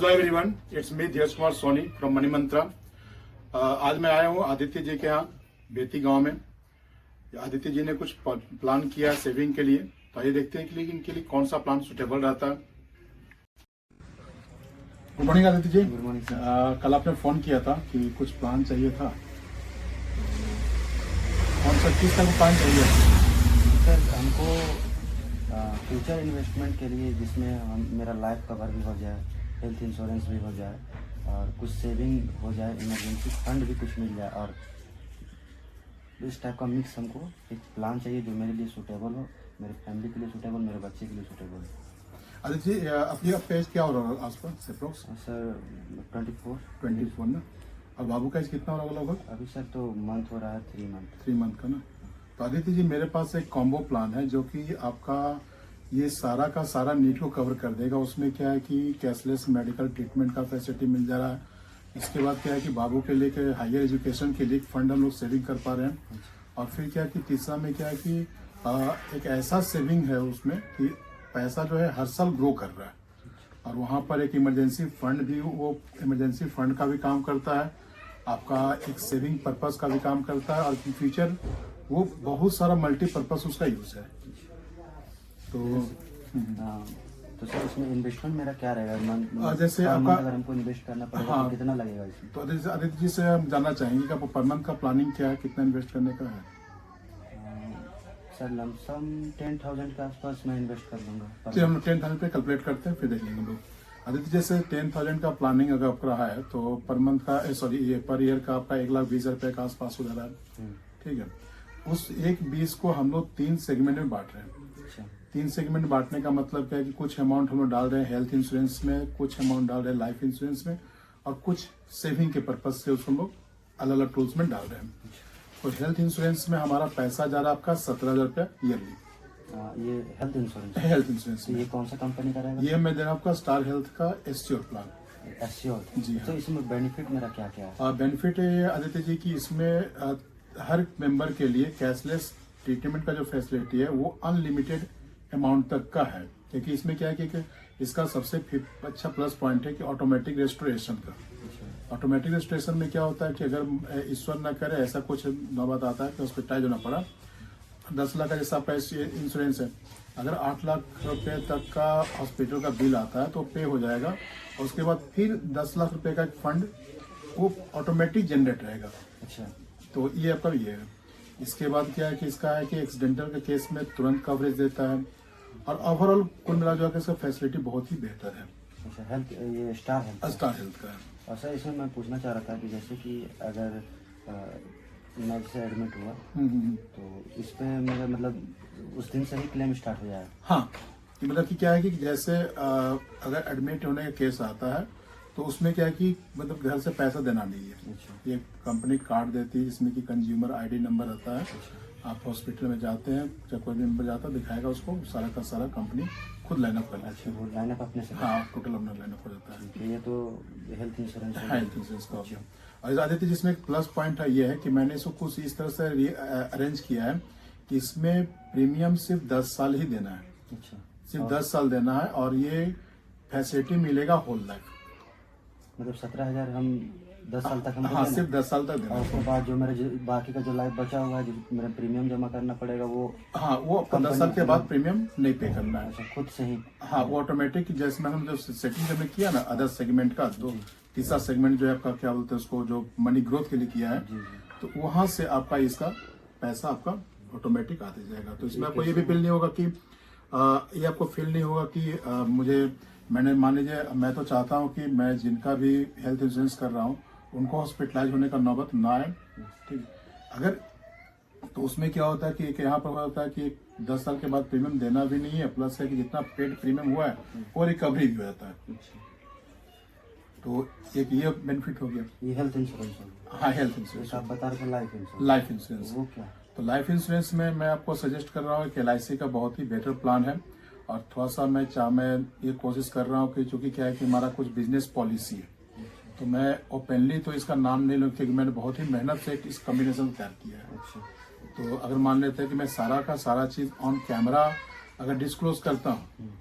Hello everyone, it's me Dheeraj Kumar Soni from Money Mantra. आज मैं आया हूँ आदित्य जी के यहाँ बेती गांव में। आदित्य जी ने कुछ प्लान किया सेविंग के लिए, तो आइए देखते हैं कि इनके लिए कौन सा प्लान सुटेबल रहता है। Good morning Aditya ji. Good morning sir. कल आपने फोन किया था कि कुछ प्लान चाहिए था, कौन सा किस तरह का प्लान चाहिए? सर हमको फ्यूचर इन्वेस्टमेंट के लिए, जिसमें मेरा लाइफ कवर भी हो जाए, हेल्थ इंश्योरेंस भी हो जाए और कुछ सेविंग हो जाए, इमरजेंसी फंड भी कुछ मिल जाए, और इस टाइप का मिक्स हमको एक प्लान चाहिए जो मेरे लिए सूटेबल हो, मेरे फैमिली के लिए सूटेबल, मेरे बच्चे के लिए सूटेबल हो। आदित्य जी, अपनी एज क्या हो रहा है आसपास अप्रोक्स? सर 24 ना। और बाबू का एज कितना हो रहा लगभग? अभी सर तो मंथ हो रहा है 3 मंथ का ना। तो आदित्य जी, मेरे पास एक कॉम्बो प्लान है जो कि आपका ये सारा का सारा नीड को कवर कर देगा। उसमें क्या है कि कैशलेस मेडिकल ट्रीटमेंट का फैसिलिटी मिल जा रहा है। इसके बाद क्या है कि बाबू के लिए हायर एजुकेशन के लिए फंड हम लोग सेविंग कर पा रहे हैं। और फिर क्या है कि तीसरा में क्या है कि एक ऐसा सेविंग है उसमें कि पैसा जो है हर साल ग्रो कर रहा है। और वहाँ पर एक इमरजेंसी फंड भी, वो इमरजेंसी फंड का भी काम करता है, आपका एक सेविंग पर्पस का भी काम करता है, और फ्यूचर वो बहुत सारा मल्टीपर्पज उसका यूज है। तो सर इसमें इन्वेस्टमेंट मेरा क्या रहेगा? जैसे आपका अगर हमको इन्वेस्ट करना पड़ेगा तो कितना लगेगा इसमें? तो आदित्य जी से हम जानना चाहेंगे कि आपको पर मंथ का प्लानिंग क्या है, कितना इन्वेस्ट करने का है? सर लमसम 10,000 के आसपास मैं इन्वेस्ट कर दूंगा। तो हम 10,000 पे कैलकुलेट करते हैं, फिर देख लेंगे हम लोग। आदित्य जैसे 10,000 का प्लानिंग अगर आपका रहा है तो पर मंथ का ये पर ईयर का आपका 1,20,000 रुपए का आसपास हो जा रहा है। ठीक है, उस 1,20,000 को हम लोग 3 सेगमेंट में बांट रहे हैं। 3 सेगमेंट बांटने का मतलब क्या है कि कुछ अमाउंट हम लोग डाल रहे हैं हेल्थ इंश्योरेंस में, कुछ अमाउंट डाल रहे हैं लाइफ इंश्योरेंस में, और कुछ सेविंग के पर्पज से उसको हम लोग अलग अलग टूल्स में डाल रहे हैं। तो हेल्थ इंश्योरेंस में हमारा पैसा जा रहा है आपका 17,000 रुपया ईयरली। ये हेल्थ इंश्योरेंस में ये कौन सा कंपनी का रहेगा? ये मैं दे रहा हूँ आपका स्टार हेल्थ का एस्योर प्लान। एस्योर जी हाँ। तो इसमें बेनिफिट मेरा क्या क्या है? बेनिफिट है आदित्य जी की इसमें हर मेंबर के लिए कैशलेस ट्रीटमेंट का जो फैसिलिटी है वो अनलिमिटेड अमाउंट तक का है। क्योंकि इसमें क्या है कि इसका सबसे अच्छा प्लस पॉइंट है कि ऑटोमेटिक रेस्टोरेशन का। ऑटोमेटिक रेस्टोरेशन में क्या होता है कि अगर ईश्वर न करे ऐसा कुछ नौबत आता है कि हॉस्पिटलाइज होना पड़ा, 10 लाख का जैसा आपका इंश्योरेंस है, अगर 8 लाख रुपए तक का हॉस्पिटल का बिल आता है तो पे हो जाएगा, और उसके बाद फिर 10 लाख रुपए का फंड वो ऑटोमेटिक जनरेट रहेगा। अच्छा, तो ये आपका ये है। इसके बाद क्या है कि इसका है कि एक्सीडेंटल के केस में तुरंत कवरेज देता है, और ओवरऑल कुल मिला जुला के इसका फैसिलिटी बहुत ही बेहतर है। अच्छा, हेल्थ ये स्टार हेल्थ का है। और सर इसमें मैं पूछना चाह रहा था कि जैसे कि अगर मैं जैसे एडमिट हुआ तो इस पे मेरा मतलब उस दिन से ही क्लेम स्टार्ट हो जाए? हाँ, मतलब कि क्या है कि जैसे अगर एडमिट होने का केस आता है तो उसमें क्या है कि मतलब घर से पैसा देना नहीं है। अच्छा। ये कंपनी कार्ड देती है जिसमें कि कंज्यूमर आईडी नंबर आता है। आप हॉस्पिटल में जाते हैं, चाहे कोई भी नंबर जाता है, दिखाएगा उसको, सारा का सारा कंपनी खुद लाइनअप कर लेती है। अच्छा, वो लाइनअप अपने से? हाँ, टोटल अपना लाइनअप हो जाता है। ये तो हेल्थ इंश्योरेंस हेल्थ इंश्योरेंस का ऑप्शन। और आदित्य जिसमें एक प्लस पॉइंट है ये है कि मैंने इसको कुछ इस तरह से अरेंज किया है कि इसमें प्रीमियम सिर्फ 10 साल ही देना है। अच्छा, सिर्फ 10 साल देना है, और ये फैसिलिटी मिलेगा होल लाइफ। मतलब 17,000 हम 10 साल तक हम? हाँ, सिर्फ 10 साल तक देना। और उसके बाद जो मेरे बाकी का जो लाइफ बचा हुआ है, जो मेरा प्रीमियम जमा करना पड़ेगा वो? हाँ, वो आपको 10 साल के बाद प्रीमियम नहीं पे करना है। अच्छा, खुद से ही? हाँ, वो ऑटोमेटिक, जैसे मैंने जो सेटिंग हमने किया ना अदर सेगमेंट का, तो तीसरा सेगमेंट जो है आपका क्या बोलते हैं उसको, जो मनी ग्रोथ के लिए किया है, तो वहां से आपका इसका पैसा आपका ऑटोमेटिक आते जाएगा। तो इसमें आपको ये भी फील नहीं होगा कि ये आपको फील नहीं होगा कि मैंने मान लीजिए, मैं तो चाहता हूँ कि मैं जिनका भी हेल्थ इंश्योरेंस कर रहा हूँ उनको हॉस्पिटलाइज होने का नौबत ना आए। ठीक, अगर तो उसमें क्या होता है कि यहाँ पर होता है कि 10 साल के बाद प्रीमियम देना भी नहीं है, प्लस है कि जितना पेड प्रीमियम हुआ है वो रिकवरी भी हो जाता है। तो एक ये बेनिफिट हो गया। ये हेल्थ इंश्योरेंस हो गया? हाँ, हेल्थ इंश्योरेंस। आप बता रहे थे लाइफ इंश्योरेंस। वो क्या? तो लाइफ इंश्योरेंस में मैं आपको सजेस्ट कर रहा हूँ कि LIC का बहुत ही बेटर प्लान है। और थोड़ा सा मैं ये कोशिश कर रहा हूँ कि चूंकि क्या है कि हमारा कुछ बिजनेस पॉलिसी है, तो मैं ओपनली तो इसका नाम नहीं लूँ, क्योंकि मैंने बहुत ही मेहनत से इस कॉम्बिनेशन तैयार किया है। अच्छा, तो अगर मान लेते हैं कि मैं सारा का सारा चीज ऑन कैमरा अगर डिस्क्लोज करता हूँ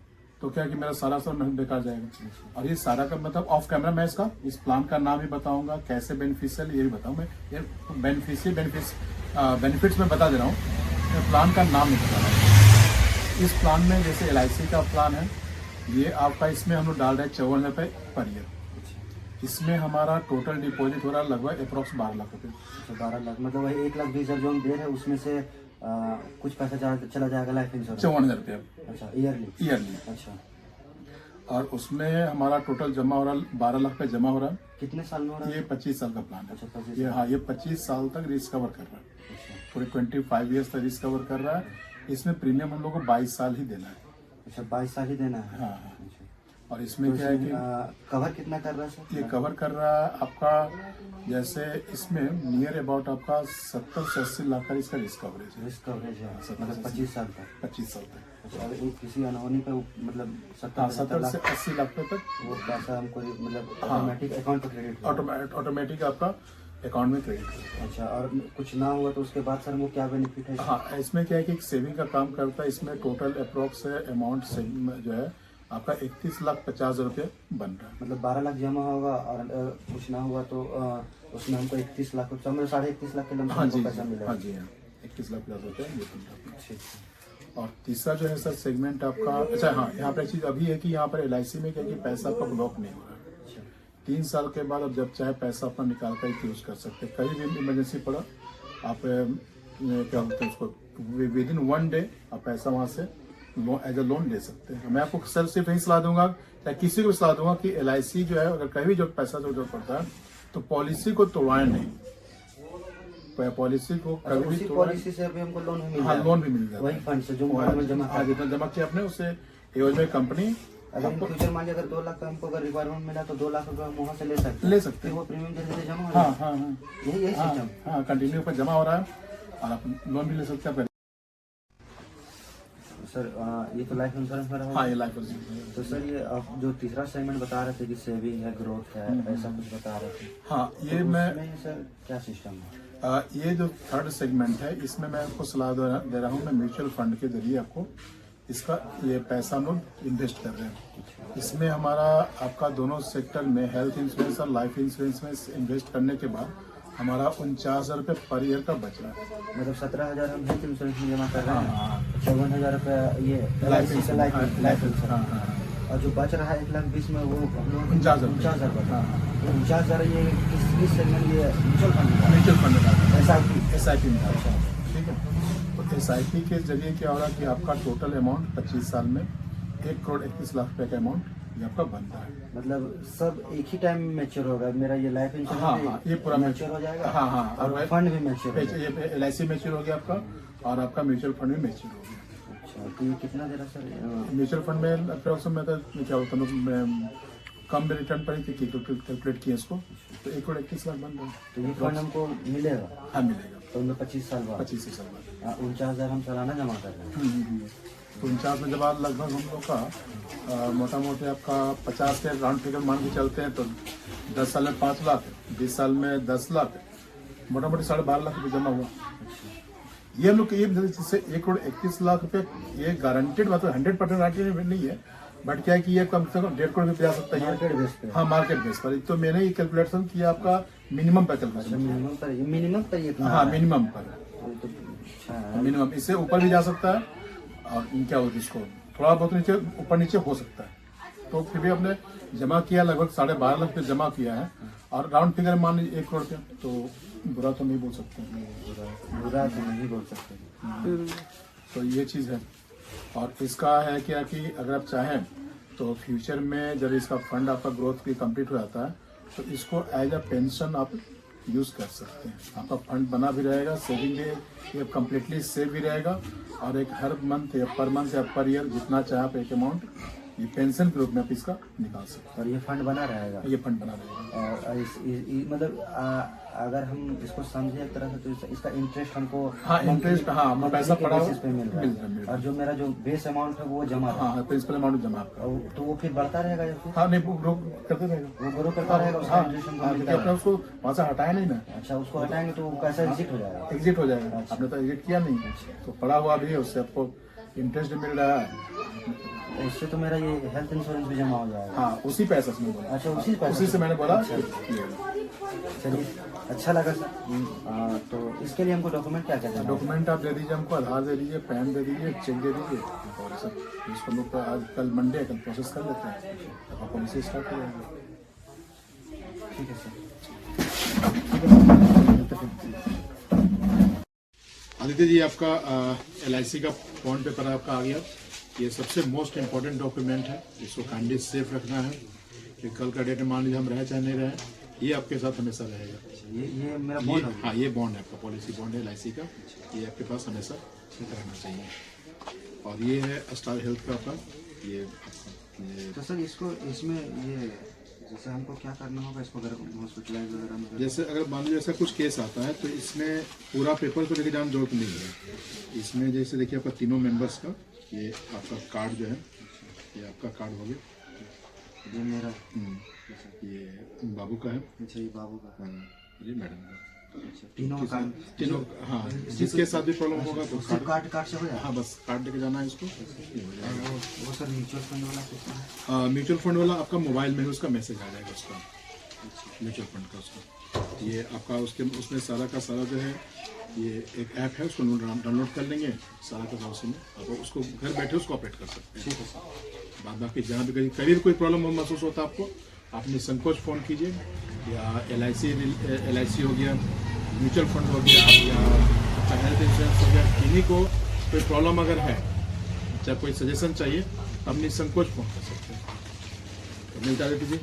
तो क्या है कि मेरा सारा मेहनत बेकार जाएगा। और ये सारा का मतलब ऑफ कैमरा मैं इसका इस प्लान का नाम भी बताऊंगा, कैसे बेनिफिशियल ये भी बताऊंगा। ये बेनिफिट्स मैं बता दे रहा हूँ, मैं प्लान का नाम नहीं बता रहा हूँ। इस प्लान में जैसे LIC का प्लान है, ये आपका इसमें हम लोग डाल रहे हैं 54 रुपये पर ईयर। इसमें हमारा टोटल डिपॉजिट हो रहा है लगभग अप्रॉक्स 12 लाख रुपये। 12 लाख मतलब वही 1,20,000 जो हम दे रहे हैं उसमें से कुछ पैसा चला जाएगा लाइफ इंश्योरेंस। 54,000 रुपये अच्छा ईयरली। अच्छा, और उसमें हमारा टोटल जमा हो रहा है 12 लाख रुपये जमा हो रहा है। कितने साल में हो रहा है? ये 25 साल का प्लान है। अच्छा, 25 ये हाँ, ये 25 साल तक रिस्क कवर कर रहा है। अच्छा, पूरे 25 ईयर्स तक रिस्क कवर कर रहा है। इसमें प्रीमियम हम लोग को 22 साल ही देना है। अच्छा 22 साल ही देना है। हाँ। अच्छा। और इसमें तो क्या है कि कवर कितना कर रहा है सर? ये कवर कर रहा है आपका, जैसे इसमें नियर अबाउट आपका 70 से 80 लाख का इसका रिस्क कवरेज है। रिस्क कवरेज है 70 मतलब 25 साल तक। 25 साल तक। अच्छा, अगर एक किसी अनहोनी पे मतलब 70 से 80 लाख रुपये तक वो पैसा हमको मतलब हाँ। ऑटोमेटिक अकाउंट पर क्रेडिट होगा। ऑटोमेटिक आपका अकाउंट में क्रेडिट होगा। अच्छा, और कुछ ना हुआ तो उसके बाद सर वो क्या बेनिफिट है? हाँ, इसमें क्या है कि एक सेविंग का काम करता है। इसमें टोटल अप्रोक्स अमाउंट जो है आपका 31,50,000 रुपये बन रहा है। मतलब 12 लाख जमा होगा और कुछ ना हुआ तो उसमें हमको 31 लाख रुपये मतलब 31.5 लाख के लमसम हाँ जी, पैसा मिलेगा। हाँ जी, हाँ 31,50,000 रुपये ये बन रहा है। ठीक। और तीसरा जो है सर सेगमेंट आपका, अच्छा हाँ, यहाँ पर एक चीज़ अभी है कि यहाँ पर LIC में क्या है कि पैसा आपका ब्लॉक नहीं हो रहा है। अच्छा, 3 साल के बाद आप जब चाहे पैसा अपना निकाल कर यूज़ कर सकते हैं। कहीं भी इमरजेंसी पड़ा आप क्या बोलते हैं उसको, विद इन 1 डे आप पैसा वहाँ से एज अ लोन ले सकते हैं। मैं आपको सिर्फ यही सलाह दूंगा, या किसी को भी सलाह दूंगा कि LIC जो है अगर कहीं भी पैसा जरूरत पड़ता है तो पॉलिसी को तोड़वाएं नहीं। पॉलिसी को कभी भी उसी पॉलिसी से अभी हमको लोन भी मिल हाँ, जाएगा। लोन भी मिल जाता है। वही फंड से जो में जमा हाँ, जितना जमा किया आपने उससे एवज में कंपनी अगर इन फ्यूचर मान लीजिए अगर 2 लाख का हमको अगर रिक्वायरमेंट मिला तो 2 लाख रुपए हम वहाँ से ले सकते हैं। हैं। वो प्रीमियम जैसे जमा हो हाँ जाएगा। हाँ हाँ यही सिस्टम। हाँ, कंटिन्यू पर जमा हो रहा है और आप लोन भी ले सकते हैं। सर ये तो लाइफ इंश्योरेंस में रहा। हाँ, ये लाइफ इंश्योरेंस। तो सर ये आप जो तीसरा सेगमेंट बता रहे थे कि सेविंग है, ग्रोथ है, ऐसा कुछ बता रहे थे। हाँ, ये तो मैं उसमें सर क्या सिस्टम है? ये जो थर्ड सेगमेंट है इसमें मैं आपको सलाह दे रहा हूँ। मैं म्यूचुअल फंड के जरिए आपको इसका ये पैसा हम लोग इन्वेस्ट कर रहे हैं। इसमें हमारा आपका दोनों सेक्टर में हेल्थ इंश्योरेंस और लाइफ इंश्योरेंस में इन्वेस्ट करने के बाद हमारा 49,000 रुपये पर ईयर का बच रहा है। मतलब 17,000 हम हेल्थ इंश्योरेंस में जमा कर रहे हैं। हाँ, 54,000 रुपये ये लाइफ LIC से इंश्योरेंस। Life insurance. हाँ, और जो बच रहा है 1,20,000 में वो हम लोग 49,000 बचा। हाँ, 49,000 ये किस सेगमेंट ये म्यूचुअल फंड का म्यूचुअल फंड का SIP। में। अच्छा, ठीक है। तो SIP के जरिए क्या हो रहा है कि आपका टोटल अमाउंट 25 साल में 1,31 लाख रुपए का अमाउंट ये आपका बनता है। मतलब सब एक ही टाइम में मैच्योर होगा। मेरा ये लाइफ हाँ, इंश्योरेंस हाँ, ये पूरा मैच्योर हो जाएगा। हाँ, हाँ, और फंड भी मैच्योर हो जाएगा। ये LIC मैच्योर हो गया आपका और आपका म्यूचुअल फंड भी मैच्योर हो गया। अच्छा, तो ये कितना दे रहा सर? म्यूचुअल फंड में अप्रोक्सीमेटली क्या होता है, कम रिटर्न पर ही कैलकुलेट किया इसको, तो 1,31 लाख बन रहा है। तो ये फंड हमको मिलेगा हाँ, मिलेगा तो उनमें 25 साल बाद 25 साल बाद। 49,000 हम सालाना जमा कर रहे हैं। तो 49 में जब आप लगभग हम लोग का मोटा मोटी आपका 50 के राउंड फिगर मान के चलते हैं तो 10 साल में 5 लाख, 20 साल में 10 लाख, मोटा मोटी 12.5 लाख रुपये जमा हुआ। ये हम लोग ये जिससे 1,31 लाख रुपये ये गारंटेड मतलब 100% गारंटेड नहीं है, बट क्या है कि ये कम से कम 1.5 करोड़ भी जा सकता है मार्केट बेस पे। हाँ, मार्केट बेस पर। तो मैंने ये कैलकुलेशन किया आपका मिनिमम पर कैलकुलेशन। मिनिमम पर ये हाँ, मिनिमम पर, तो अच्छा है। मिनिमम। इससे ऊपर भी जा सकता है और क्या होता है इसको थोड़ा बहुत नीचे ऊपर नीचे हो सकता है। तो फिर भी आपने जमा किया लगभग 12.5 लाख रुपये जमा किया है और राउंड फिगर मान लीजिए 1 करोड़ रुपया, तो बुरा तो नहीं बोल सकते। बुरा तो नहीं बोल सकते। तो ये चीज़ है। और इसका है क्या कि अगर आप चाहें तो फ्यूचर में जब इसका फंड आपका ग्रोथ की कंप्लीट हो जाता है तो इसको एज अ पेंशन आप यूज़ कर सकते हैं। आपका फंड बना भी रहेगा, सेविंग भी ये कम्प्लीटली सेव भी रहेगा और एक हर मंथ या पर मंथ या पर ईयर जितना चाहे आप एक अमाउंट ये पेंशन के रूप में आप इसका निकाल सकते और ये फंड बना रहेगा। हैं। ये फंड बना रहेगा। और मतलब अगर हम इसको समझे एक तरह से तो इसका इंटरेस्ट हमको हाँ, इंटरेस्ट हाँ, पैसा पड़ा बेसिस पे मिल रहा मिल रहा है। और जो मेरा जो बेस अमाउंट है वो जमा है। हाँ, प्रिंसिपल अमाउंट जमा आपका। तो वो फिर बढ़ता रहेगा या फिर हाँ, नहीं वो ग्रो करते रहेगा, वो ग्रो करता रहेगा उसका हाँ, इंटरेस्ट हमको हाँ, मिलता क्योंकि आपने है। उसको वहाँ से हटाया नहीं ना। अच्छा, उसको हटाएंगे तो वो पैसा एग्जिट हो जाएगा। एग्जिट हो जाएगा। अच्छा। आपने तो एग्जिट किया नहीं, तो पड़ा हुआ भी है, उससे आपको इंटरेस्ट मिल रहा है उससे तो मेरा ये हेल्थ इंश्योरेंस भी जमा हो जाएगा। हाँ उसी पैसे से मैं बोला। अच्छा उसी पैसे उसी से मैंने बोला। चलिए अच्छा लगा सर। तो इसके लिए हमको डॉक्यूमेंट क्या क्या देना होगा? डॉक्यूमेंट आप दे दीजिए हमको, आधार दे दीजिए, पैन दे दीजिए, चेक दे दीजिए और सब इसको लोग आज कल मंडे है, कल प्रोसेस कर लेते हैं, आप पॉलिसी स्टार्ट हो जाएगी। ठीक है सर। आदित्य जी आपका LIC का बॉन्ड पेपर आपका आ गया। ये सबसे मोस्ट इम्पोर्टेंट डॉक्यूमेंट है, इसको काइंडली सेफ रखना है कि कल का डेट में मान लीजिए हम रहे चाहे नहीं रहे, ये आपके साथ हमेशा रहेगा। ये मेरा बॉन्ड है। हाँ ये बॉन्ड है आपका, पॉलिसी बॉन्ड है LIC का, ये आपके पास हमेशा रहना चाहिए। और ये है स्टार हेल्थ का आपका, ये आपका ये तो सर इसको इसमें ये जैसे हमको क्या करना होगा इसको अगर हॉस्पिटलाइज वगैरह में जैसे अगर मान लीजिए ऐसा कुछ केस आता है तो इसमें पूरा पेपर को लेके जाने जरूरत नहीं है। इसमें जैसे देखिए आपका तीनों मेंबर्स का ये आपका कार्ड जो है, ये आपका कार्ड हो गया, ये मेरा ये बाबू का है, अच्छा ये बाबू का हाँ, ये मैडम का, अच्छा तीनों का तीनों हाँ जिसके साथ भी प्रॉब्लम होगा तो सिर्फ कार्ड कार्ड से हो जाए। हाँ बस कार्ड लेके जाना है इसको, ये हो जाएगा। वो सर म्यूचुअल फंड वाला सिस्टम है। म्यूचुअल फंड वाला आपका मोबाइल में ही उसका मैसेज आ जाएगा उसका, म्यूचुअल फंड का उसका, ये आपका उसके उसमें सारा का सारा जो है ये एक ऐप है, उसको डाउनलोड कर लेंगे, सारा का सारा उसमें आप उसको घर बैठे उसको ऑपरेट कर सकते हैं। ठीक है सर। बाद बाकी जहाँ भी कभी कोई प्रॉब्लम महसूस होता है आपको, आप निसंकोच फ़ोन कीजिए, या LIC हो गया, म्यूचुअल फंड हो गया, या आपका हेल्थ इंश्योरेंस हो गया, किन्हीं को कोई प्रॉब्लम अगर है, चाहे कोई सजेशन चाहिए, आप निसंकोच फ़ोन कर सकते हैं। तो मिलता है जी।